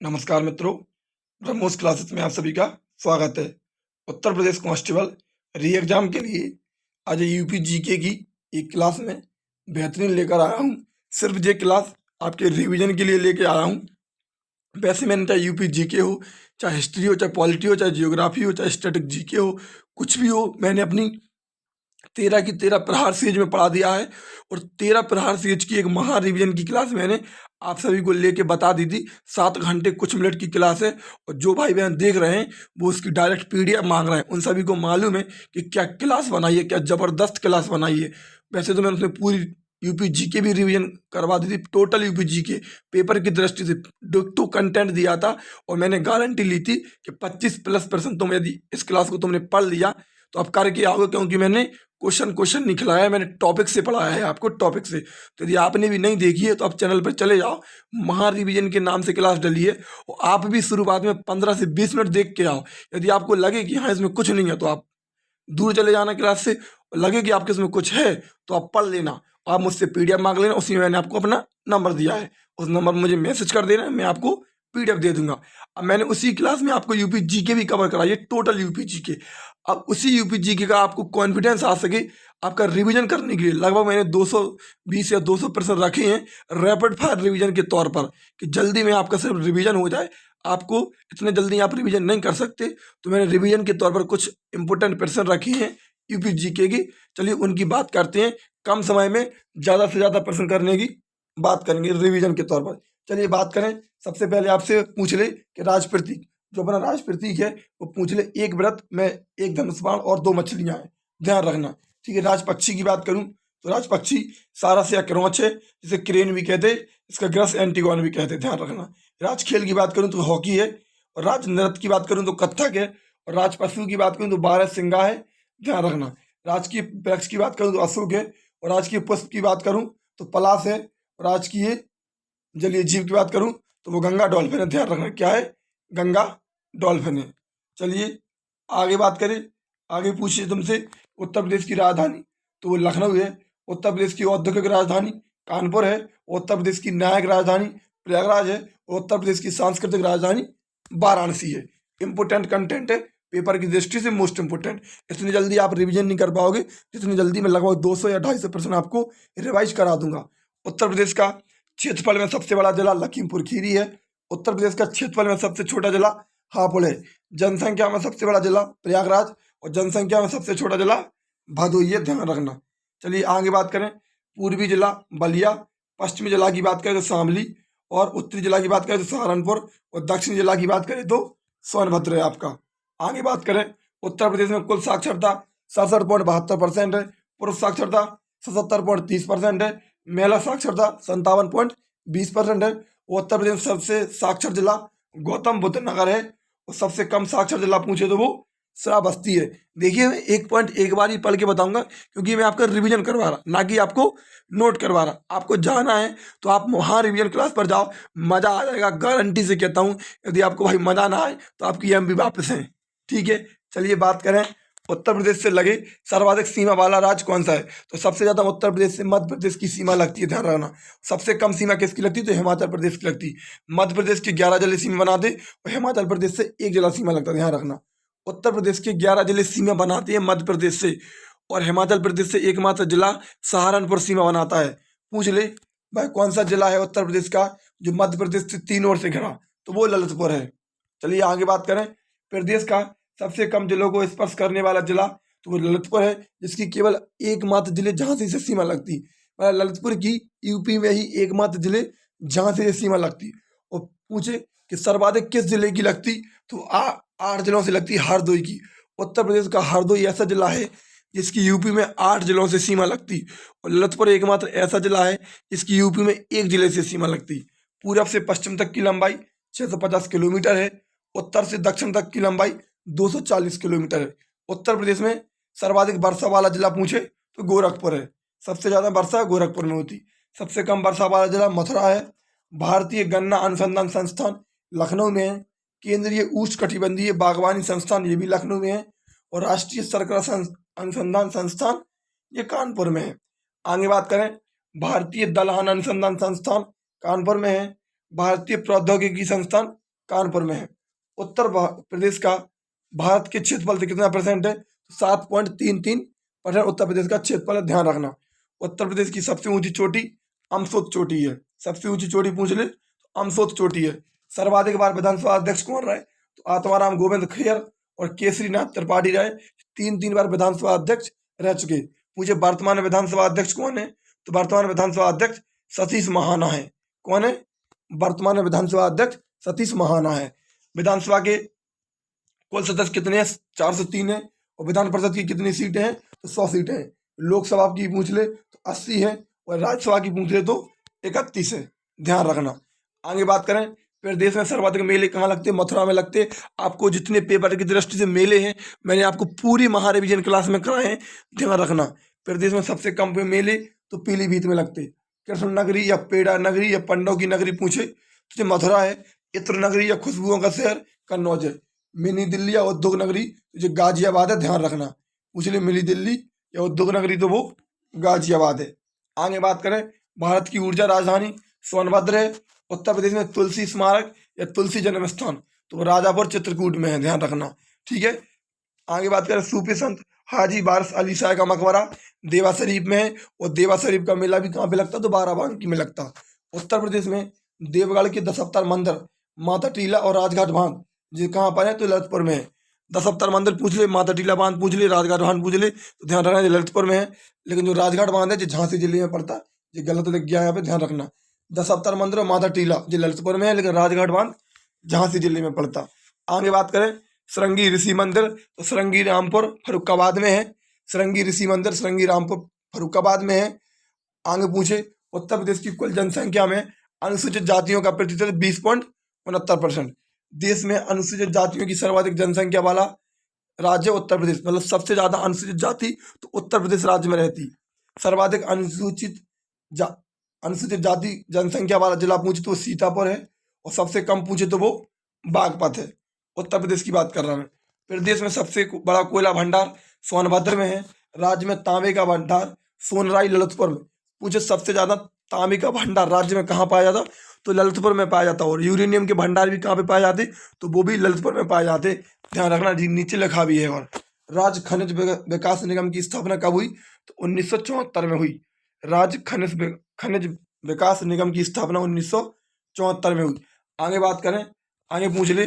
नमस्कार मित्रों, ब्रह्मोस क्लासेस में आप सभी का स्वागत है। उत्तर प्रदेश कांस्टेबल री एग्जाम के लिए आज यूपी जीके की एक क्लास में बेहतरीन लेकर आया हूँ। सिर्फ ये क्लास आपके रिवीजन के लिए लेके आया हूँ। वैसे मैंने चाहे यूपी जीके हो, चाहे हिस्ट्री हो, चाहे पॉलिटी हो, चाहे जियोग्राफी हो, चाहे स्टैटिक जीके हो, कुछ भी हो, मैंने अपनी 13 की 13 प्रहार सीरीज में पढ़ा दिया है। और 13 प्रहार सीरीज की एक महा रिवीजन की क्लास मैंने आप सभी को लेके बता दी थी। 7 घंटे कुछ मिनट की क्लास है और जो भाई बहन देख रहे हैं वो उसकी डायरेक्ट पीडीएफ मांग रहे हैं। उन सभी को मालूम है कि क्या क्लास बनाई है, क्या ज़बरदस्त क्लास बनाई है। वैसे तो मैंने उसमें पूरी यूपी जीके भी रिवीजन करवा दी थी, टोटल यूपी जीके पेपर की दृष्टि से टू कंटेंट दिया था। और मैंने गारंटी ली थी कि 25+% तुम यदि इस क्लास को तुमने पढ़ लिया तो आप करके आओगे, क्योंकि मैंने क्वेश्चन नहीं खिलाया है, मैंने टॉपिक से पढ़ाया है आपको, टॉपिक से। तो यदि आपने भी नहीं देखी है तो आप चैनल पर चले जाओ, महा रिवीजन के नाम से क्लास डली है। और आप भी शुरुआत में 15 से 20 मिनट देख के आओ। यदि आपको लगे कि हाँ इसमें कुछ नहीं है तो आप दूर चले जाना क्लास से। और लगे कि आपके इसमें कुछ है तो आप पढ़ लेना। आप मुझसे पीडीएफ मांग लेना, उसी में मैंने आपको अपना नंबर दिया है, उस नंबर पर मुझे मैसेज कर देना, मैं आपको पीडीएफ दे दूंगा। अब मैंने उसी क्लास में आपको यूपी जीके भी कवर कराई है, टोटल यूपी जीके। अब उसी यूपी जीके का आपको कॉन्फिडेंस आ सके आपका रिवीजन करने के लिए लगभग मैंने 220 या 200% रखे हैं रैपिड फायर रिवीजन के तौर पर, कि जल्दी में आपका सिर्फ रिवीजन हो जाए। आपको इतने जल्दी आप रिवीजन नहीं कर सकते, तो मैंने रिवीजन के तौर पर कुछ इंपॉर्टेंट प्रश्न रखे हैं यूपी जीके की। चलिए उनकी बात करते हैं। कम समय में ज़्यादा से ज़्यादा प्रश्न करने की बात करेंगे रिवीजन के तौर पर। चलिए बात करें। सबसे पहले आपसे पूछ ले कि राज प्रतीक, जो अपना राज प्रतीक है वो पूछ ले। एक व्रत में एक धनुष बाण और 2 मछलियां हैं, ध्यान रखना। ठीक है। राज पक्षी की बात करूं तो राज पक्षी सारस या क्रॉच है, जिसे क्रेन भी कहते, इसका ग्रस एंटीगोन भी कहते, ध्यान रखना। राज खेल की बात करूं तो हॉकी है। और राज नृत्य की बात करूं तो कथक है। और राज पशु की बात करूं तो बारहसिंगा है, ध्यान रखना। राजकीय वृक्ष की बात करूं तो अशोक है। और राजकीय पुष्प की बात करूं तो पलाश है। और राजकीय जलीय जीव की बात करूं तो वो गंगा डॉल्फिन है, ध्यान रखना। क्या है? गंगा डॉल्फिन है। चलिए आगे बात करें। आगे पूछिए तुमसे उत्तर प्रदेश की राजधानी, तो वो लखनऊ है। उत्तर प्रदेश की औद्योगिक राजधानी कानपुर है। उत्तर प्रदेश की न्यायिक राजधानी प्रयागराज है। और उत्तर प्रदेश की सांस्कृतिक राजधानी वाराणसी है। इंपोर्टेंट कंटेंट है, पेपर की दृष्टि से मोस्ट इंपोर्टेंट। इतनी जल्दी आप रिवीजन नहीं कर पाओगे जितनी जल्दी मैं लगभग 200 या 250% आपको रिवाइज करा दूंगा। उत्तर प्रदेश का क्षेत्रफल में सबसे बड़ा जिला लखीमपुर खीरी है। उत्तर प्रदेश का क्षेत्रफल में सबसे छोटा जिला हापुड़ है। जनसंख्या में सबसे बड़ा जिला प्रयागराज और जनसंख्या में सबसे छोटा जिला भदोही है, ध्यान रखना। चलिए आगे बात करें। पूर्वी जिला बलिया, पश्चिमी जिला की बात करें तो शामली, और उत्तरी जिला की बात करें तो सहारनपुर, और दक्षिणी जिला की बात करें तो सोनभद्र है आपका। आगे बात करें। उत्तर प्रदेश में कुल साक्षरता 67.72% है। पुरुष साक्षरता 77.30% है। महिला साक्षरता 57.20% है। उत्तर प्रदेश में सबसे साक्षर जिला गौतम बुद्ध नगर है। और सबसे कम साक्षर जिला पूछे तो वो श्रावस्ती है। देखिए मैं एक पॉइंट एक बार ही पढ़ के बताऊंगा, क्योंकि मैं आपका रिवीजन करवा रहा, ना कि आपको नोट करवा रहा। आपको जाना है तो आप वहाँ रिवीजन क्लास पर जाओ, मज़ा आ जाएगा, गारंटी से कहता हूँ। यदि आपको भाई मज़ा ना आए तो आपकी एम भी वापस है। ठीक है। चलिए बात करें। उत्तर प्रदेश से लगे सर्वाधिक सीमा वाला राज्य कौन सा है, तो सबसे ज़्यादा उत्तर प्रदेश से मध्य प्रदेश की सीमा लगती है, ध्यान रखना। सबसे कम सीमा किसकी लगती है, तो हिमाचल प्रदेश की लगती है। मध्य प्रदेश के 11 जिले सीमा बनाते और हिमाचल प्रदेश से 1 जिला सीमा लगता है, ध्यान रखना। उत्तर प्रदेश के 11 जिले सीमा बनाते हैं मध्य प्रदेश से, और हिमाचल प्रदेश से एकमात्र जिला सहारनपुर सीमा बनाता है। पूछ ले भाई कौन सा जिला है उत्तर प्रदेश का जो मध्य प्रदेश से 3 ओर से घिरा, तो वो ललितपुर है। चलिए आगे बात करें। प्रदेश का सबसे कम जिलों को स्पर्श करने वाला जिला, तो वो ललितपुर है, जिसकी केवल एकमात्र जिले झांसी से सीमा लगती। मतलब ललितपुर की यूपी में ही एकमात्र जिले झांसी से सीमा लगती। और पूछे कि सर्वाधिक किस जिले की लगती, तो 8 जिलों से लगती है हरदोई की। उत्तर प्रदेश का हरदोई ऐसा जिला है जिसकी यूपी में 8 जिलों से सीमा लगती। और ललितपुर एकमात्र ऐसा जिला है जिसकी यूपी में 1 जिले से सीमा लगती। पूरब से पश्चिम तक की लंबाई 650 किलोमीटर है। उत्तर से दक्षिण तक की लंबाई 240 किलोमीटर है। उत्तर प्रदेश में सर्वाधिक वर्षा वाला जिला पूछे तो गोरखपुर है। सबसे ज़्यादा वर्षा गोरखपुर में होती। सबसे कम वर्षा वाला जिला मथुरा है। भारतीय गन्ना अनुसंधान संस्थान लखनऊ में है। केंद्रीय उष्णकटिबंधीय बागवानी संस्थान ये भी लखनऊ में है। और राष्ट्रीय शर्करा अनुसंधान संस्थान ये कानपुर में है। आगे बात करें। भारतीय दलहन अनुसंधान संस्थान कानपुर में है। भारतीय प्रौद्योगिकी संस्थान कानपुर में है। उत्तर प्रदेश का भारत के क्षेत्रफल से कितना परसेंट है? 7.33% उत्तर प्रदेश का क्षेत्रफल है, ध्यान रखना। उत्तर प्रदेश की सबसे ऊंची चोटी अमसोत चोटी है। सबसे ऊंची चोटी पूछ ले तो अमसोत चोटी है। सर्वाधिक बार विधानसभा अध्यक्ष कौन रहे? तो आत्माराम गोविंद खेर और केसरीनाथ त्रिपाठी रहे। 3 बार विधानसभा अध्यक्ष रह चुके। मुझे वर्तमान विधानसभा अध्यक्ष कौन है? तो वर्तमान विधानसभा अध्यक्ष सतीश महाना है। कौन है वर्तमान विधानसभा अध्यक्ष? सतीश महाना है। विधानसभा के कुल सदस्य कितने हैं? 403 है। और विधान परिषद की कितनी सीटें हैं? तो 100 सीटें हैं। लोकसभा की पूछ ले तो 80 है और राज्यसभा की पूछ ले तो 31 है, ध्यान रखना। आगे बात करें, प्रदेश में सर्वाधिक मेले कहाँ लगते हैं? मथुरा में लगते हैं। आपको जितने पेपर की दृष्टि से मेले हैं मैंने आपको पूरी महारिविजन क्लास में कराए हैं, ध्यान रखना। प्रदेश में सबसे कम मेले तो पीलीभीत में लगते। कृष्ण नगरी या पेड़ा नगरी या पंडव की नगरी पूछे तो मथुरा है। इत्र नगरी या खुशबुओं का शहर कन्नौज है। मिनी दिल्ली या उद्योग नगरी जो गाजियाबाद है, ध्यान रखना। पूछ ले मिनी दिल्ली या उद्योग नगरी तो वो गाजियाबाद है। आगे बात करें, भारत की ऊर्जा राजधानी सोनभद्र है। उत्तर प्रदेश में तुलसी स्मारक या तुलसी जन्म स्थान तो राजापुर चित्रकूट में है, ध्यान रखना। ठीक है, आगे बात करें, सूफी संत हाजी वारिस अली शाह का मकबरा देवा शरीफ में है। और देवा शरीफ का मेला भी कहाँ पे लगता? तो बाराबंकी में लगता। उत्तर प्रदेश में देवगढ़ के दशावतार मंदिर माता टीला और राजघाट बांध जी कहाँ पर है? तो ललितपुर में है। दशावतार मंदिर पूछ ले, माता टीला बांध पूछ ले, राजघाट बांध पूछ ले तो ध्यान रखना ये ललितपुर में है। लेकिन जो राजघाट बांध है जो झांसी जिले में पड़ता है, ये गलत लिख गया है यहाँ पे, ध्यान रखना। दशावतार मंदिर और माता टीला जो ललितपुर में है, लेकिन राजघाट बांध झांसी जिले में पड़ता। आगे बात करें, श्रृंगी ऋषि मंदिर तो श्रृंगी रामपुर फरुखाबाद में है। श्रृंगी ऋषि मंदिर श्रृंगी रामपुर फरुखाबाद में है। आगे पूछे, उत्तर प्रदेश की कुल जनसंख्या में अनुसूचित जातियों का प्रतिशत 20.69%। देश में अनुसूचित जातियों की सर्वाधिक जनसंख्या वाला राज्य उत्तर प्रदेश, मतलब सबसे ज्यादा अनुसूचित जाति तो उत्तर प्रदेश राज्य में रहती। सर्वाधिक अनुसूचित जाति जनसंख्या वाला जिला पूछे तो सीतापुर है। और सबसे कम पूछे तो वो बागपत है। उत्तर प्रदेश की बात कर रहा मैं। प्रदेश में सबसे बड़ा कोयला भंडार सोनभद्र में है। राज्य में तांबे का भंडार सोनराई ललितपुर में। पूछे सबसे ज्यादा तांबे का भंडार राज्य में कहाँ पाया जाता? तो ललितपुर में पाया जाता। और यूरेनियम के भंडार भी कहाँ पे पाए जाते? तो वो भी ललितपुर में पाए जाते, ध्यान रखना। नीचे लिखा भी है। और राज्य खनिज विकास निगम की स्थापना कब हुई? तो 1974 में हुई। राज्य खनिज विकास निगम की स्थापना 1974 में हुई। आगे बात करें, आगे पूछ ले,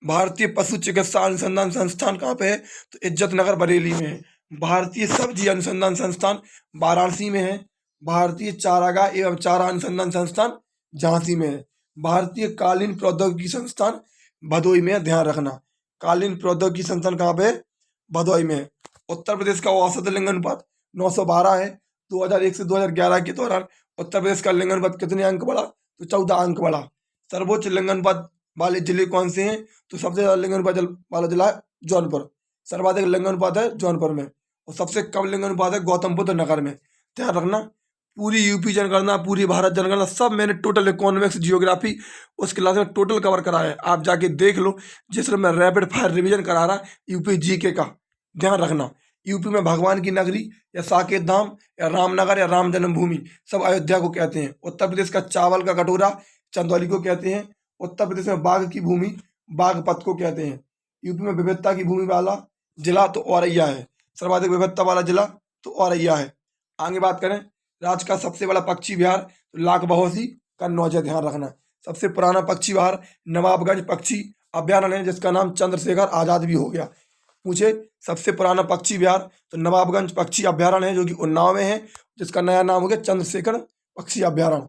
भारतीय पशु चिकित्सा अनुसंधान संस्थान कहाँ पे है? तो इज्जत नगर बरेली में है। भारतीय सब्जी अनुसंधान संस्थान वाराणसी में है। भारतीय चारागाह एवं चारा अनुसंधान संस्थान झांसी में है। भारतीय कालीन प्रौद्योगिकी संस्थान भदोई में है, ध्यान रखना। कालीन प्रौद्योगिकी संस्थान कहाँ पे है? भदोई में है। उत्तर प्रदेश का औसत लिंगानुपात 912 है। 2001 से 2011 के दौरान उत्तर प्रदेश का लिंगानुपात कितने अंक बढ़ा? तो 14 अंक बढ़ा। सर्वोच्च लिंगानुपात वाले जिले कौन से हैं? तो सबसे ज्यादा लिंगानुपात वाला जिला है जौनपुर। सर्वाधिक लिंगानुपात है जौनपुर में। और सबसे कम लिंगानुपात है गौतम बुद्ध नगर में, ध्यान रखना। पूरी यूपी जनगणना, पूरी भारत जनगणना सब मैंने टोटल इकोनॉमिक्स जियोग्राफी उस क्लास में टोटल कवर कराया है। आप जाके देख लो, जिसमें मैं रैपिड फायर रिवीजन करा रहा यूपी जीके का, ध्यान रखना। यूपी में भगवान की नगरी या साकेत धाम या रामनगर या राम जन्मभूमि सब अयोध्या को कहते हैं। उत्तर प्रदेश का चावल का कटोरा चंदौली को कहते हैं। उत्तर प्रदेश में बाघ की भूमि बागपत को कहते हैं। यूपी में विविधता की भूमि वाला जिला तो औरैया है। सर्वाधिक विविधता वाला जिला तो औरैया है। आगे बात करें, राज्य का सबसे बड़ा पक्षी विहार तो लाख बहोसी कन्नौज है, ध्यान रखना। सबसे पुराना पक्षी विहार नवाबगंज पक्षी अभ्यारण्य है, जिसका नाम चंद्रशेखर आजाद भी हो गया। पूछे सबसे पुराना पक्षी विहार तो नवाबगंज पक्षी अभ्यारण्य है, जो कि उन्नाव में है, जिसका नया नाम हो गया चंद्रशेखर पक्षी अभ्यारण्य।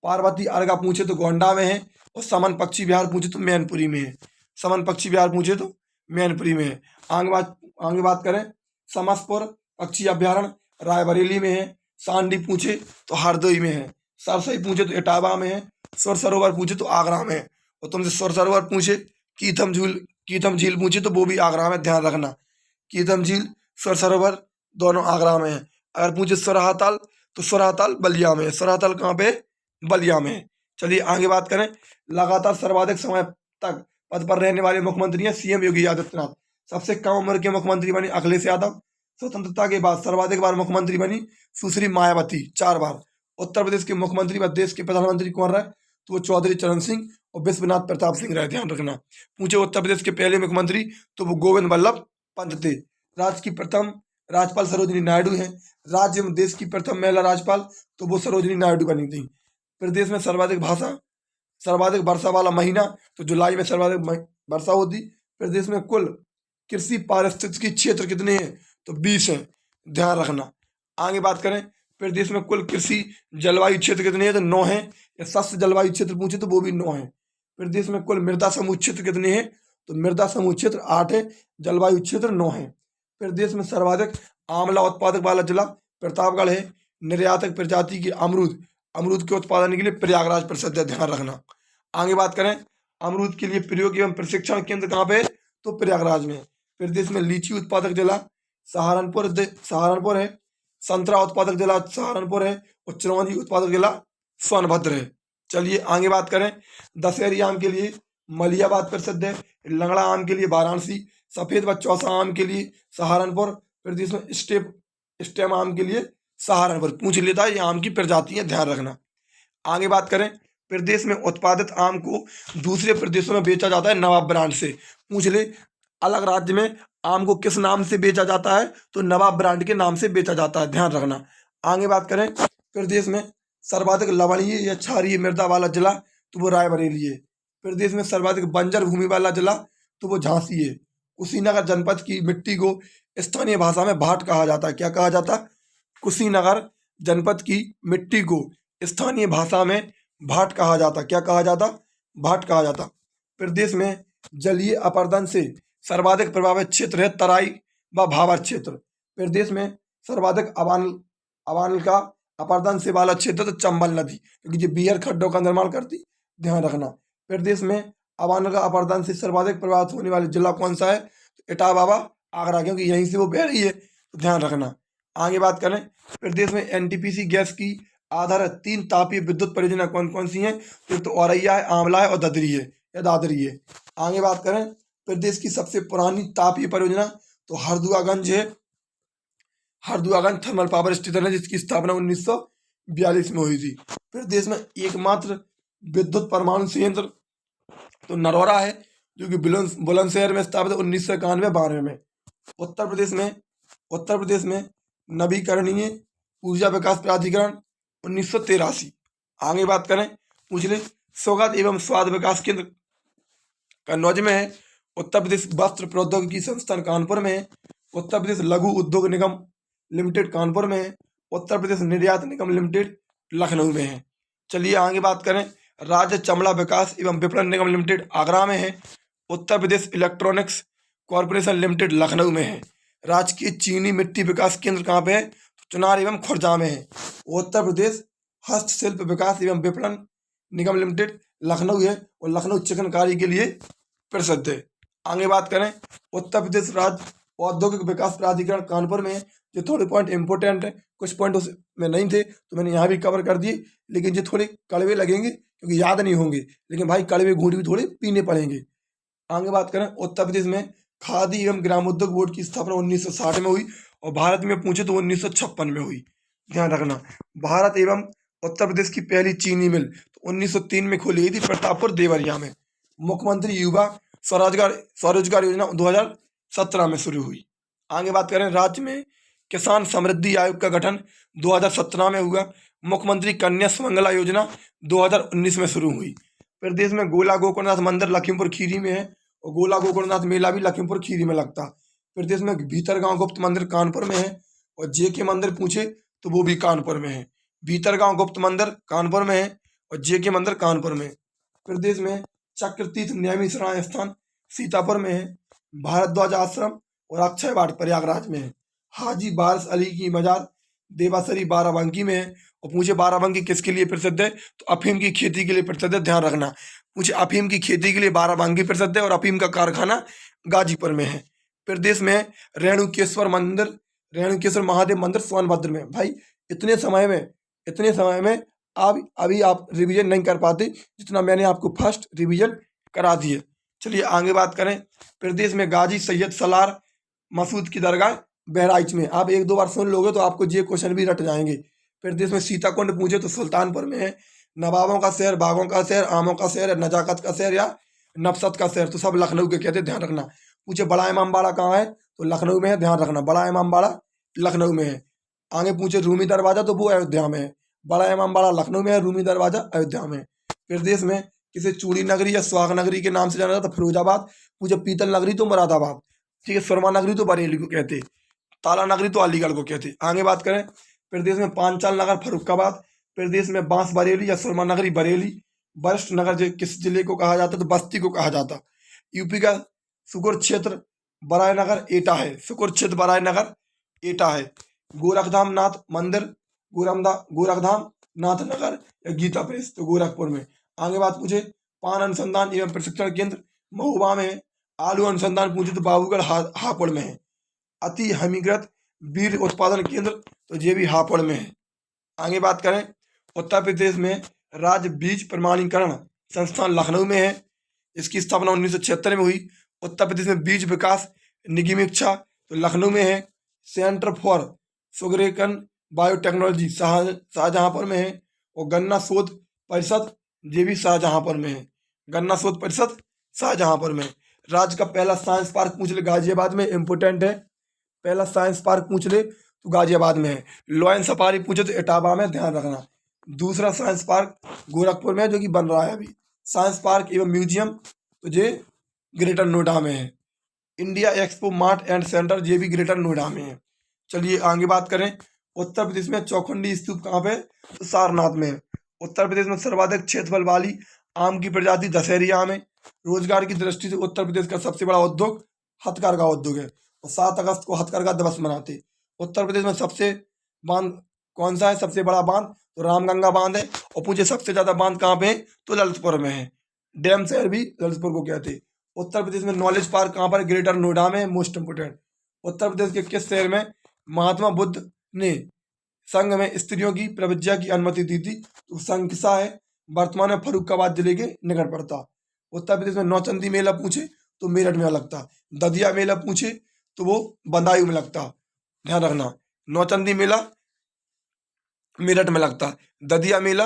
पार्वती अर्गा पूछे तो गोंडा में है। और समन पक्षी विहार पूछे तो मैनपुरी में है। समन पक्षी विहार पूछे तो मैनपुरी में है। आगे बात करें, समसपुर पक्षी अभ्यारण्य रायबरेली में है। सांडी पूछे तो हरदोई में है। सरसई पूछे तो इटावा में है। सुर सरोवर पूछे तो आगरा में है। और तुमसे सुर सरोवर पूछे कीथम झील पूछे तो वो भी आगरा में, ध्यान रखना। कीथम झील सुर सरोवर दोनों आगरा में है। अगर पूछे सुरहाताल तो सुरहाताल बलिया में है। सुरहाताल कहाँ पे? बलिया में है। चलिए आगे बात करें, लगातार सर्वाधिक समय तक पद पर रहने वाले मुख्यमंत्री हैं सीएम योगी आदित्यनाथ। सबसे कम उम्र के मुख्यमंत्री बनी अखिलेश यादव। स्वतंत्रता के बाद सर्वाधिक बार मुख्यमंत्री बनी सुश्री मायावती, 4 बार। उत्तर प्रदेश के मुख्यमंत्री व देश के प्रधानमंत्री कौन रहे? तो वो चौधरी चरण सिंह और विश्वनाथ प्रताप सिंह रहे, ध्यान रखना। पूछे उत्तर प्रदेश के पहले मुख्यमंत्री, तो वो गोविंद वल्लभ पंत थे। राज्य की प्रथम राज्यपाल सरोजिनी नायडू हैं। राज्य में देश की प्रथम महिला राज्यपाल, तो वो सरोजिनी नायडू बनी थी। प्रदेश में सर्वाधिक वर्षा वाला महीना, तो जुलाई में सर्वाधिक वर्षा होती। प्रदेश में कुल कृषि पारिस्थितिकी क्षेत्र कितने हैं, तो 20 हैं, ध्यान रखना। आगे बात करें, प्रदेश में कुल कृषि जलवायु क्षेत्र कितने हैं, तो 9 हैं। या शस्य जलवायु क्षेत्र पूछे तो वो भी 9 हैं। प्रदेश में कुल मृदा समूह क्षेत्र कितने हैं, तो मृदा समूह क्षेत्र 8 है, जलवायु क्षेत्र 9 है। प्रदेश में सर्वाधिक आंवला उत्पादक वाला जिला प्रतापगढ़ है। निर्यातक प्रजाति के अमरूद के उत्पादन के लिए प्रयागराज प्रसिद्ध है, ध्यान रखना। आगे बात करें, अमरूद के लिए प्रयोग एवं प्रशिक्षण केंद्र कहाँ पे है, तो प्रयागराज में। प्रदेश में लीची उत्पादक जिला सहारनपुर है। संतरा उत्पादक जिला सहारनपुर है। और चिरौंजी उत्पादक जिला सोनभद्र है। चलिए आगे बात करें, दशहरी आम के लिए मलियाबाद प्रसिद्ध है। लंगड़ा आम के लिए वाराणसी। सफेद व चौसा आम के लिए सहारनपुर। प्रदेश में स्टेम आम के लिए सहारनपुर। पूछ लेता है, ये आम की प्रजातियां, ध्यान रखना। आगे बात करें, प्रदेश में उत्पादित आम को दूसरे प्रदेशों में बेचा जाता है नवाब ब्रांड से। पूछ ले, अलग राज्य में आम को किस नाम से बेचा जाता है, तो नवाब ब्रांड के नाम से बेचा जाता है, ध्यान रखना। आगे बात करें, प्रदेश में सर्वाधिक लवणीय या क्षारीय मृदा वाला जिला, तो वो रायबरेली है। प्रदेश में सर्वाधिक बंजर भूमि वाला जिला, तो वो झांसी है। कुशीनगर जनपद की मिट्टी को स्थानीय भाषा में भाट कहा जाता है। क्या कहा जाता? कुशीनगर जनपद की मिट्टी को स्थानीय भाषा में भाट कहा जाता। क्या कहा जाता? भाट कहा जाता। प्रदेश में जलीय अपरदन से सर्वाधिक प्रभावित क्षेत्र है तराई व भाबर क्षेत्र। प्रदेश में सर्वाधिक अवानल का अपरदन से वाला क्षेत्र तो चंबल नदी, क्योंकि जो बीहर खड्डों का निर्माण करती, ध्यान रखना। प्रदेश में अवानल का अपरदन से सर्वाधिक प्रभावित होने वाले जिला कौन सा है, तो इटावा आगरा, क्योंकि यहीं से वो बह रही है, तो ध्यान रखना। आगे बात करें, प्रदेश में एनटीपीसी गैस की आधारित 3 तापीय विद्युत परियोजना कौन कौन सी हैं, तो औरैया है, आंवला है और ददरी है या दादरी है। आगे बात करें, प्रदेश की सबसे पुरानी तापीय परियोजना तो हरदुआगंज है। हरदुआगंज थर्मल पावर स्टेशन है, जिसकी स्थापना 1942 में हुई थी। प्रदेश में एकमात्र विद्युत परमाणु संयंत्र तो नरौरा है, जो कि बुलंदशहर में स्थापित है 1991-92 में। उत्तर प्रदेश में नवीकरणीय ऊर्जा विकास प्राधिकरण 1983। आगे बात करें, पूछ ले, स्वागत एवं स्वाद विकास केंद्र कन्नौज में है। उत्तर प्रदेश वस्त्र प्रौद्योगिकी संस्थान कानपुर में है। उत्तर प्रदेश लघु उद्योग निगम लिमिटेड कानपुर में है। उत्तर प्रदेश निर्यात निगम लिमिटेड लखनऊ में है। चलिए आगे बात करें, राज्य चमड़ा विकास एवं विपणन निगम लिमिटेड आगरा में है। Uttar Pradesh electronics corporation limited Lucknow में है। राजकीय चीनी मिट्टी विकास केंद्र कहाँ पे है, चुनार एवं खुर्जा में है। उत्तर प्रदेश हस्तशिल्प विकास एवं विपणन निगम लिमिटेड लखनऊ है, और लखनऊ चिकनकारी के लिए प्रसिद्ध है। आगे बात करें, उत्तर प्रदेश राज्य औद्योगिक विकास प्राधिकरण कानपुर में है। जो थोड़े पॉइंट इंपोर्टेंट है, कुछ पॉइंट उसमें नहीं थे तो मैंने यहाँ भी कवर कर दिए, लेकिन ये थोड़े कड़वे लगेंगे क्योंकि याद नहीं होंगे, लेकिन भाई कड़वे घूंट भी थोड़े पीने पड़ेंगे। आगे बात करें, उत्तर प्रदेश में खादी एवं ग्रामोद्योग बोर्ड की स्थापना 1960 में हुई, और भारत में पूछे तो 1956 में हुई, ध्यान रखना। भारत एवं उत्तर प्रदेश की पहली चीनी मिल तो 1903 में खोली गई थी प्रतापपुर देवरिया में। मुख्यमंत्री युवा स्वरोजगार योजना 2017 में शुरू हुई। आगे बात करें, राज्य में किसान समृद्धि आयोग का गठन 2017 में हुआ। मुख्यमंत्री कन्या सुमंगला योजना 2019 में शुरू हुई। प्रदेश में गोला गोकर्णनाथ मंदिर लखीमपुर खीरी में है, और गोला गोकर्णनाथ मेला भी लखीमपुर खीरी में लगता। प्रदेश में भीतरगांव गुप्त मंदिर कानपुर में है, और जेके मंदिर पूछे तो वो भी कानपुर में है। भीतरगांव गुप्त मंदिर कानपुर में है, और जेके मंदिर कानपुर में। प्रदेश में चक्रतीर्थ न्यामी शरण स्थान सीतापुर में है। भारद्वाज आश्रम और अक्षय वाट प्रयागराज में है। हाजी वारिस अली की मजार देवासरी बाराबंकी में है। और पूछे बाराबंकी किसके लिए प्रसिद्ध है, तो अफीम की खेती के लिए प्रसिद्ध है, ध्यान रखना। पूछे अफीम की खेती के लिए बाराबंकी प्रसिद्ध है, और अफीम का कारखाना गाजीपुर में है। प्रदेश में रेणुकेश्वर महादेव मंदिर सोनभद्र में। भाई इतने समय में अभी आप रिवीजन नहीं कर पाते जितना मैंने आपको फर्स्ट रिवीजन करा दिए। चलिए आगे बात करें, प्रदेश में गाजी सैयद सलार मसूद की दरगाह बहराइच में। आप 1-2 बार सुन लोगे तो आपको ये क्वेश्चन भी रट जाएंगे। प्रदेश में सीताकुंड पूछे तो सुल्तानपुर में है। नवाबों का शहर, बागों का शहर, आमों का शहर, नजाकत का शहर या नफसत का शहर, तो सब लखनऊ के कहते हैं, ध्यान रखना। पूछे बड़ा इमामबाड़ा कहाँ है, तो लखनऊ में है, ध्यान रखना, बड़ा इमामबाड़ा लखनऊ में है। आगे पूछे रूमी दरवाजा, तो वो अयोध्या में है। बड़ा इमामबाड़ा लखनऊ में है, रूमी दरवाजा अयोध्या में है। प्रदेश में किसे चूड़ी नगरी या सुहाग नगरी के नाम से जाना जाता, फिरोजाबाद। पूछे पीतल नगरी, तो मुरादाबाद। ठीक है, सुरमा नगरी तो बरेली को कहते, ताला नगरी तो अलीगढ़ को कहते। आगे बात करें, प्रदेश में पांचाल नगर फर्रुखाबाद। प्रदेश में बांस बरेली या सुरमा नगरी बरेली। वरिष्ठ नगर किस जिले को कहा जाता है, तो बस्ती को कहा जाता। यूपी का शुक्र क्षेत्र बरायनगर एटा है, शुक्र क्षेत्र बरायनगर एटा है। गोरखधाम नाथ मंदिर, गोरखधाम नाथ नगर या गीता प्रेस, तो गोरखपुर में। आगे बात पूछे पान अनुसंधान एवं प्रशिक्षण केंद्र महुआ में है। आलू अनुसंधान पूछे तो बाबूगढ़ हापुड़ में है। अति हमीकृत बीज उत्पादन केंद्र, तो ये भी हापुड़ में है। आगे बात करें, उत्तर प्रदेश में राज्य बीज प्रमाणीकरण संस्थान लखनऊ में है। इसकी स्थापना 1976 में हुई। उत्तर प्रदेश में बीज विकास निगमीक्षा, तो लखनऊ में है। सेंटर फॉर सुगरेकन बायोटेक्नोलॉजी शाहजहांपुर में है। और गन्ना शोध परिषद, ये भी शाहजहांपुर में है। गन्ना शोध परिषद शाहजहांपुर में। राज्य का पहला साइंस पार्क पूछ ले, गाजियाबाद में, इंपोर्टेंट है। पहला साइंस पार्क पूछ ले तो गाजियाबाद में है। लॉयन सफारी पूछे तो इटावा में, ध्यान रखना। दूसरा साइंस पार्क गोरखपुर में है, जो कि बन रहा है अभी। साइंस पार्क एवं म्यूजियम, तो ये ग्रेटर नोएडा में है। India expo mart and centre, ये भी ग्रेटर नोएडा में है। चलिए आगे बात करें, उत्तर प्रदेश में चौखंडी स्तूप कहाँ पे, तो सारनाथ में है। उत्तर प्रदेश में सर्वाधिक क्षेत्रफल वाली आम की प्रजाति दशहरी आम है। रोजगार की दृष्टि से उत्तर प्रदेश का सबसे बड़ा उद्योग हथकरघा उद्योग है। और 7 अगस्त को हथकरघा दिवस मनाते। उत्तर प्रदेश में सबसे बांध कौन सा है, सबसे बड़ा बांध, तो रामगंगा बांध है। और पूछे सबसे ज्यादा बांध कहाँ पे है, तो ललितपुर में है। डैम शहर भी ललितपुर को कहते। उत्तर प्रदेश में नॉलेज पार्क कहाँ पर, ग्रेटर नोएडा में, मोस्ट इंपोर्टेंट। उत्तर प्रदेश के किस शहर में महात्मा बुद्ध ने संघ में स्त्रियों की प्रवेश की अनुमति दी थी, तो संकिसा है, वर्तमान में फर्रुखाबाद जिले के निकट पड़ता। उत्तर प्रदेश में नौचंदी मेला पूछे तो मेरठ में लगता। ददिया मेला पूछे तो वो बदायूं में लगता, ध्यान रखना। नौचंदी मेला मेरठ में लगता, ददिया मेला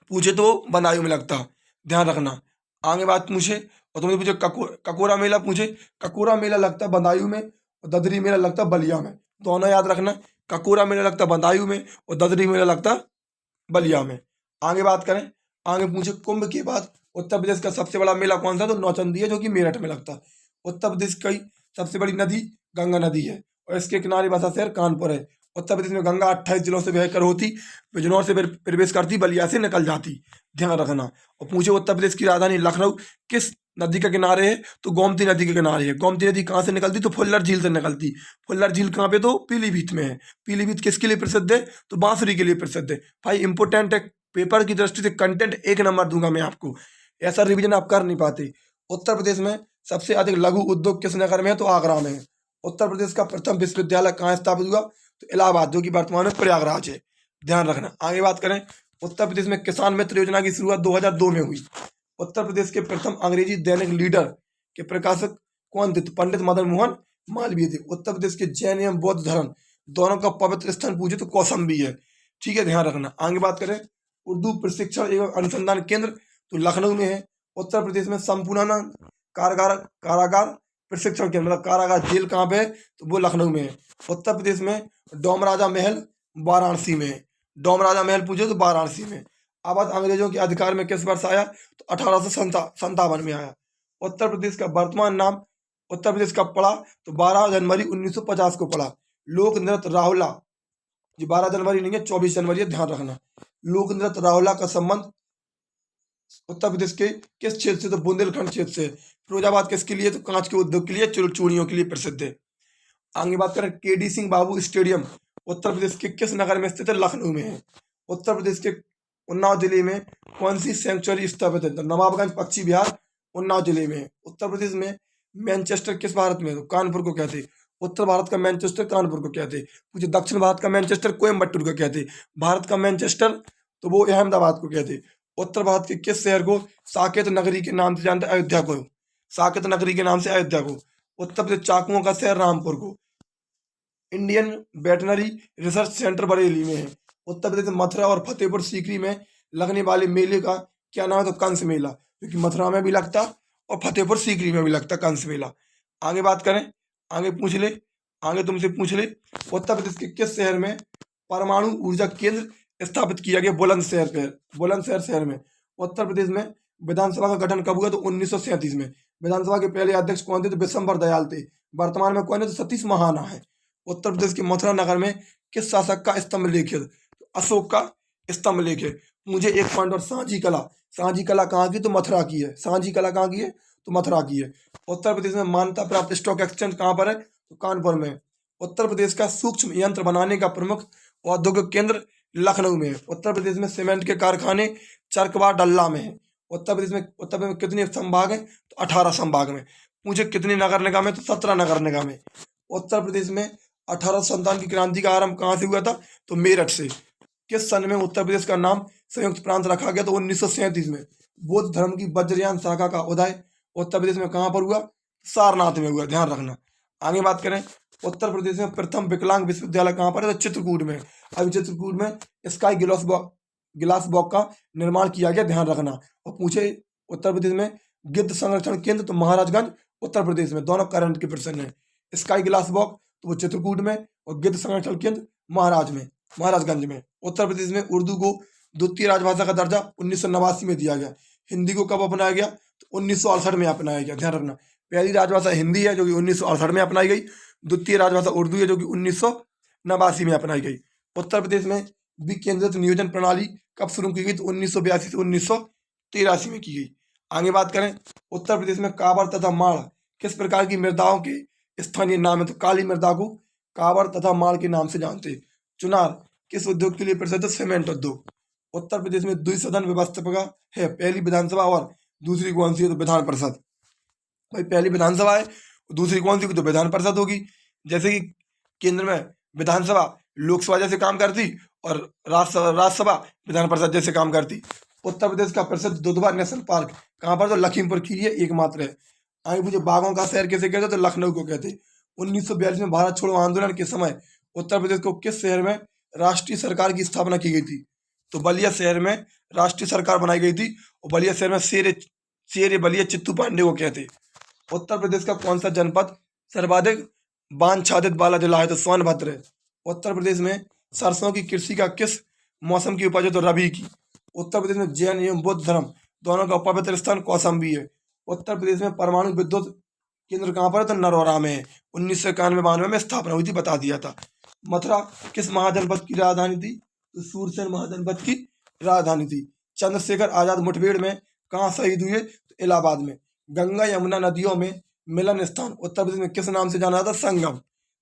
पूछे तो बदायूं में लगता, ध्यान रखना। आगे बात पूछे और तुमने पूछे ककोरा मेला पूछे, ककोरा मेला लगता बदायूं में और ददरी मेला लगता बलिया में, दोनों याद रखना। ककोरा मेला लगता बदायूं में और ददरी मेला लगता बलिया में। आगे बात करें, आगे पूछे कुंभ के बाद उत्तर प्रदेश का सबसे बड़ा मेला कौन सा, तो नौचंदी है, जो कि मेरठ में लगता। उत्तर प्रदेश की सबसे बड़ी नदी गंगा नदी है और इसके किनारे बसा शहर कानपुर है। उत्तर प्रदेश में गंगा 28 जिलों से बहकर होती, बिजनौर से प्रवेश करती, बलिया से निकल जाती, ध्यान रखना। और पूछे उत्तर प्रदेश की राजधानी लखनऊ किस नदी के किनारे है, तो गोमती नदी के किनारे है। गोमती नदी कहाँ से निकलती, तो फुल्लर झील से निकलती। फुल्लर झील कहाँ पे, तो पीलीभीत में है। पीलीभीत किसके लिए प्रसिद्ध है, तो बांसुरी के लिए प्रसिद्ध है। भाई इंपोर्टेंट है, पेपर की दृष्टि से कंटेंट 1 नंबर दूंगा मैं आपको, ऐसा रिवीजन आप कर नहीं पाते। उत्तर प्रदेश में सबसे अधिक लघु उद्योग किस नगर में है, तो आगरा में है। उत्तर प्रदेश का प्रथम विश्वविद्यालय कहाँ स्थापित हुआ, तो इलाहाबाद, जो कि वर्तमान में प्रयागराज है, ध्यान रखना। आगे बात करें, उत्तर प्रदेश में किसान मित्र योजना की शुरुआत 2002 में हुई। उत्तर प्रदेश के प्रथम अंग्रेजी दैनिक लीडर के प्रकाशक कौन थे, तो पंडित मदन मोहन मालवीय थे। उत्तर प्रदेश के जैन एवं बौद्ध धर्म दोनों का पवित्र स्थान पूछे तो कौशाम्बी है, ठीक है, ध्यान रखना। आगे बात करें, उर्दू प्रशिक्षण एवं अनुसंधान केंद्र तो लखनऊ में है। उत्तर प्रदेश में संपूर्णानंद कारागार प्रशिक्षण केंद्र, मतलब कारागार जेल कहाँ पे है, तो वो लखनऊ में है। उत्तर प्रदेश में डोम राजा महल वाराणसी में है। डोम राजा महल पूछे तो वाराणसी में। अवध अंग्रेजों के अधिकार में किस वर्ष आया, तो 1857 में आया। उत्तर प्रदेश का वर्तमान नाम उत्तर प्रदेश का पड़ा तो 12 जनवरी 1950 को पड़ा। लोक नृत्य राहुला, जो 12 जनवरी नहीं है, 24 जनवरी है, ध्यान रखना। लोक नृत्य राहुला का संबंध उत्तर प्रदेश के किस क्षेत्र से, तो बुंदेलखंड क्षेत्र से। फिरोजाबाद किसके लिए, तो कांच के उद्योग के लिए, चूड़ियों के लिए प्रसिद्ध है। आगे बात करें, केडी सिंह बाबू स्टेडियम उत्तर प्रदेश के किस नगर में स्थित है, लखनऊ में है। उत्तर प्रदेश के उन्नाव जिले में कौन सी सेंचुरी स्थापित है, तो नवाबगंज पक्षी विहार उन्नाव जिले में है। उत्तर प्रदेश में मैनचेस्टर किस भारत में है, तो कानपुर को कहते हैं। उत्तर भारत का मैनचेस्टर कानपुर को कहते हैं। पूछे दक्षिण भारत का मैनचेस्टर कोयम्बटूर को कहते हैं। भारत का मैनचेस्टर तो वो अहमदाबाद को कहते हैं। उत्तर भारत के किस शहर को साकेत नगरी के नाम से जानते हैं, अयोध्या को, साकेत नगरी के नाम से अयोध्या को। उत्तर प्रदेश चाकुओं का शहर रामपुर को। Indian veterinary research centre Bareilly में है। उत्तर प्रदेश में मथुरा और फतेहपुर सीकरी में लगने वाले मेले का क्या नाम है? तो कंस मेला, क्योंकि मथुरा में भी लगता और फतेहपुर सीकरी में भी लगता कंस मेला। आगे बात करें, आगे पूछ ले, आगे तुमसे पूछ ले, उत्तर प्रदेश के किस शहर में परमाणु ऊर्जा केंद्र स्थापित किया गया? बुलंदशहर शहर में। उत्तर प्रदेश में विधानसभा का गठन कब हुआ? तो 1937 में। विधानसभा के पहले अध्यक्ष कौन थे? तो विशंबर दयाल थे। वर्तमान में कौन है? तो सतीश महाना है। उत्तर प्रदेश के मथुरा नगर में किस शासक का स्तंभ लेख है? तो अशोक का स्तंभ लेख है। मुझे एक पॉइंट और, सांझी कला कहाँ की? तो मथुरा की है। सांझी कला कहाँ की है? तो मथुरा की है। उत्तर प्रदेश में मान्यता प्राप्त स्टॉक एक्सचेंज कहाँ पर है? तो कानपुर में। उत्तर प्रदेश का सूक्ष्म यंत्र बनाने का प्रमुख औद्योगिक केंद्र लखनऊ में है। उत्तर प्रदेश में सीमेंट के कारखाने चरकवा डल्ला में है। उत्तर प्रदेश में कितने संभाग हैं? तो 18 संभाग में। मुझे कितने नगर निगम है? तो 17 नगर निगम है। उत्तर प्रदेश में 1857 की क्रांति का आरंभ कहाँ से हुआ था? तो मेरठ से। किस सन में उत्तर प्रदेश का नाम संयुक्त प्रांत रखा गया? तो 1937 में। बुद्ध धर्म की वज्रयान शाखा का उदय उत्तर प्रदेश में कहाँ पर हुआ? सारनाथ में हुआ, ध्यान रखना। आगे बात करें, उत्तर प्रदेश में प्रथम विकलांग विश्वविद्यालय कहाँ पर है? तो चित्रकूट में। अभी चित्रकूट में स्काई गिलास बॉक्स का निर्माण किया गया, ध्यान रखना। और पूछे उत्तर प्रदेश में गिद्ध संरक्षण केंद्र, तो महाराजगंज उत्तर प्रदेश में। दोनों करंट के प्रश्न है। स्काई गिलास बॉक्स तो वो चित्रकूट में, और गिद्ध संरक्षण केंद्र महाराजगंज में। उत्तर प्रदेश में उर्दू को द्वितीय राजभाषा का दर्जा 1989 में दिया गया। हिंदी को कब अपनाया गया? तो 1968 में अपनाया गया, ध्यान रखना। पहली राजभाषा हिंदी है जो कि 1968 में अपनाई गई। द्वितीय राजभाषा उर्दू है जो कि 1989 में अपनाई गई। उत्तर प्रदेश में विकेंद्रित नियोजन प्रणाली कब शुरू की गई? तो 1982 से 1983 में की गई। आगे बात करें, उत्तर प्रदेश में काबर तथा माड़ किस प्रकार की मृदाओं के स्थानीय नाम है? तो काली मृदा को काबर तथा माड़ के नाम से जानते। चुनार किस उद्योग के लिए प्रसिद्ध? सीमेंट उद्योग। उत्तर प्रदेश में द्विसदन व्यवस्था है। पहली विधानसभा और दूसरी कौन सी है? तो विधान परिषद। भाई पहली विधानसभा है, दूसरी कौन सी? तो विधान परिषद होगी। जैसे कि केंद्र में विधानसभा लोकसभा जैसे काम करती और राज्यसभा विधान परिषद जैसे काम करती। उत्तर प्रदेश का प्रसिद्ध दुधवा नेशनल पार्क कहाँ पर? तो लखीमपुर खीरी है, एकमात्र है। आगे मुझे बाघों का शहर कैसे कहते? तो लखनऊ को कहते। 1942 में भारत छोड़ो आंदोलन के समय उत्तर प्रदेश को किस शहर में राष्ट्रीय सरकार की स्थापना की गई थी? तो बलिया शहर में राष्ट्रीय सरकार बनाई गई थी। और बलिया शहर में शेर बलिया चित्तू पांडे को कहते। उत्तर प्रदेश का कौन सा जनपद सर्वाधिक बांछादित वाला जिला है? तो सोनभद्र है। उत्तर प्रदेश में सरसों की कृषि का किस मौसम की उपज है? तो रबी की। उत्तर प्रदेश में जैन एवं बौद्ध धर्म दोनों का पवित्र स्थान कौशाम्बी है। उत्तर प्रदेश में परमाणु विद्युत केंद्र कहाँ पर है? तो नरौरा में है। 1991-92 में स्थापना हुई थी, बता दिया था। मथुरा किस महाजनपद की राजधानी थी? तो सूरसेन महाजनपद की राजधानी थी। चंद्रशेखर आजाद मुठभेड़ में कहाँ शहीद हुए? तो इलाहाबाद में। गंगा यमुना नदियों में मिलन स्थान उत्तर प्रदेश में किस नाम से जाना जाता? संगम,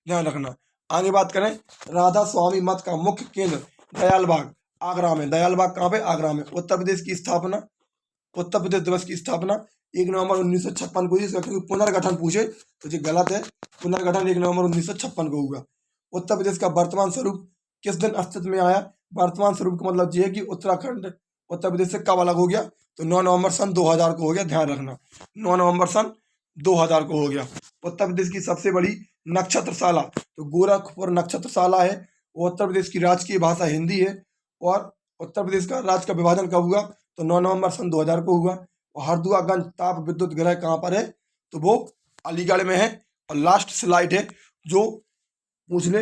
ध्यान रखना। आगे बात करें, राधा स्वामी मठ का मुख्य केंद्र दयालबाग आगरा में। दयालबाग कहाँ पे? आगरा में। उत्तर प्रदेश दिवस की स्थापना 1 नवंबर 1956 को हुई। इसका क्योंकि पुनर्गठन पूछे तो ये गलत है। पुनर्गठन 1 नवंबर 1956 को हुआ। उत्तर प्रदेश का वर्तमान स्वरूप किस दिन अस्तित्व में आया? वर्तमान स्वरूप का मतलब ये है कि उत्तराखंड उत्तर प्रदेश से कब अलग हो गया? तो 9 नवंबर सन 2000 को हो गया, ध्यान रखना। 9 नवंबर सन 2000 को हो गया। उत्तर प्रदेश की सबसे बड़ी नक्षत्रशाला तो गोरखपुर नक्षत्रशाला है। उत्तर प्रदेश की राजकीय भाषा हिंदी है। और उत्तर प्रदेश का राज्य का विभाजन कब हुआ? तो 9 नवंबर सन 2000 को हुआ। और हरदुआगंज ताप विद्युत गृह कहाँ पर है? तो वो अलीगढ़ में है। और लास्ट स्लाइड है जो पूछ ले,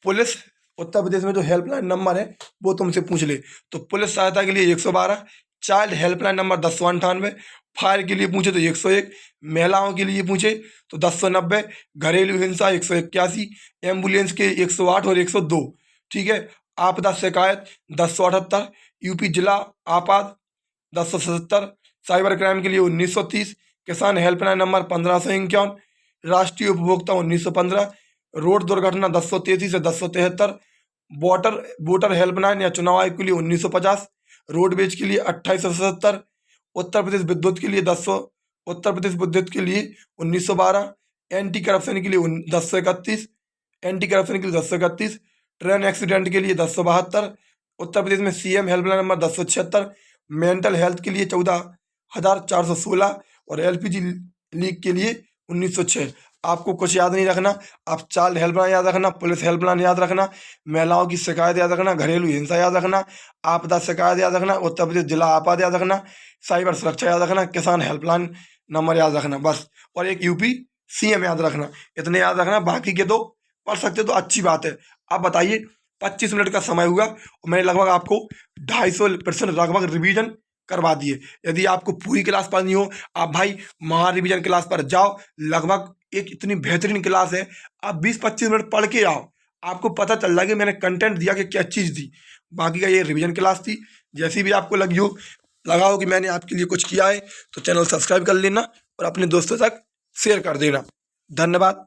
पुलिस उत्तर प्रदेश में जो हेल्पलाइन नंबर है वो तुमसे पूछ ले। तो पुलिस सहायता के लिए 112, चाइल्ड हेल्पलाइन नंबर 1098, फायर के लिए पूछे तो 101, महिलाओं के लिए पूछे तो 1090, घरेलू हिंसा 181, एम्बुलेंस के 108 और 102, ठीक है। आपदा शिकायत 1078, यूपी जिला आपात 1077, साइबर क्राइम के लिए 1930, किसान हेल्पलाइन नंबर 1551, राष्ट्रीय उपभोक्ता 1915, रोड दुर्घटना 1033 से 1073, वोटर हेल्पलाइन या चुनाव आयोग के लिए 1950, रोडवेज के लिए 2877, उत्तर प्रदेश विद्युत के लिए 1912, एंटी करप्शन के लिए 1031, ट्रेन एक्सीडेंट के लिए 1072, उत्तर प्रदेश में CM helpline number 1076, mental health के लिए 14,416 और एलपीजी लीक के लिए 1906। आपको कुछ याद नहीं रखना, आप चाइल्ड हेल्पलाइन याद रखना, पुलिस हेल्पलाइन याद रखना, महिलाओं की शिकायत याद रखना, घरेलू हिंसा याद रखना, आपदा शिकायत याद रखना, उत्तर प्रदेश जिला आपात याद रखना, साइबर सुरक्षा याद रखना, किसान हेल्पलाइन नंबर याद रखना बस, और एक यूपी सीएम याद रखना। इतने याद रखना, बाकी के तो पढ़ सकते तो अच्छी बात है। आप बताइए, 25 मिनट का समय हुआ और मैंने लगभग आपको 250% लगभग रिवीजन करवा दिए। यदि आपको पूरी क्लास पढ़नी हो, आप भाई महा रिवीजन क्लास पर जाओ। लगभग एक इतनी बेहतरीन क्लास है, आप 20-25 मिनट पढ़ के आओ, आपको पता चल जाएगा मैंने कंटेंट दिया कि क्या चीज़ दी। बाकी का ये रिवीजन क्लास थी। जैसी भी आपको लगा हो कि मैंने आपके लिए कुछ किया है, तो चैनल सब्सक्राइब कर लेना और अपने दोस्तों तक शेयर कर देना। धन्यवाद।